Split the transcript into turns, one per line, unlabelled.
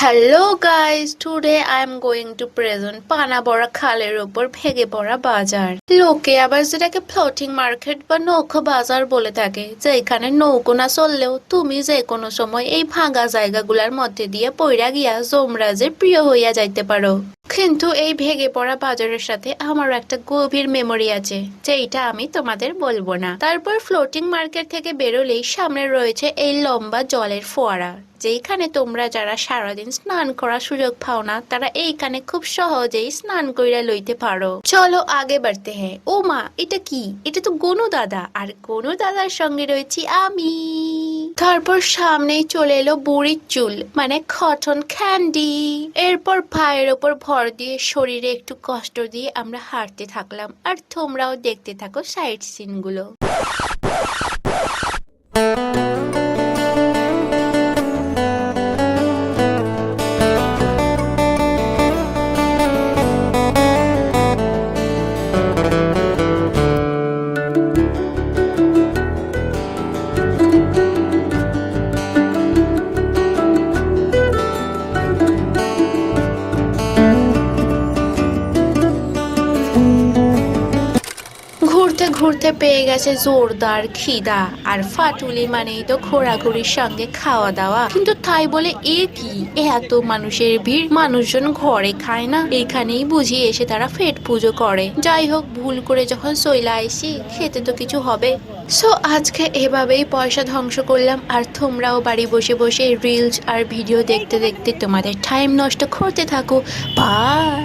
Hello guys, today I am going to present পানা বড়া খালের ওপর ভেঙে পড়া বাজার। লোকে আবার যেটাকে ফ্লোটিং মার্কেট বা নৌকো বাজার বলে থাকে, যেখানে নৌকো না চললেও তুমি যে কোনো সময় এই ভাঙা জায়গাগুলার মধ্যে দিয়ে পইরা গিয়া যমরাজের প্রিয় হইয়া যাইতে পারো। কিন্তু এই ভেঙে পড়া বাজারের সাথে আমার একটা গভীর মেমোরি আছে, যেটা আমি তোমাদের বলবো না। তারপর ফ্লোটিং মার্কেট থেকে বেরোলেই সামনে রয়েছে এই লম্বা জলের ফোয়ারা, যেখানে তোমরা যারা সারাদিন স্নান করার সুযোগ পাও না, তারা এইখানে খুব সহজেই স্নান কইরা লইতে পারো। চলো আগে বাড়তে। হ্যাঁ, ও মা, এটা কি? এটা তো গনু দাদা, আর গনু দাদার সঙ্গে রয়েছি আমি। তারপর সামনেই চলে এলো বুড়ির চুল মানে কটন ক্যান্ডি। এরপর ভাইয়ের ওপর ভর দিয়ে শরীরে একটু কষ্ট দিয়ে আমরা হাঁটতে থাকলাম, আর তোমরাও দেখতে থাকো সাইড সিন গুলো। ঘুরতে ঘুরতে পেয়ে গেছে জোরদার খিদা, আর ফাটুলি মানেই তো ঘোরাঘুরির সঙ্গে খাওয়া দাওয়া। কিন্তু তাই বলে এ কি, এত মানুষের ভিড়, মানুষজন ঘরে খায় না, এখানেই বুঝি এসে তারা পেট পুজো করে। যাই হোক, ভুল করে যখন চইলা আইসি, খেতে তো কিছু হবে। সো আজকে এভাবেই পয়সা ধ্বংস করলাম, আর তোমরাও বাড়ি বসে বসে রিলস আর ভিডিও দেখতে দেখতে তোমাদের টাইম নষ্ট করতে থাকো। বাই।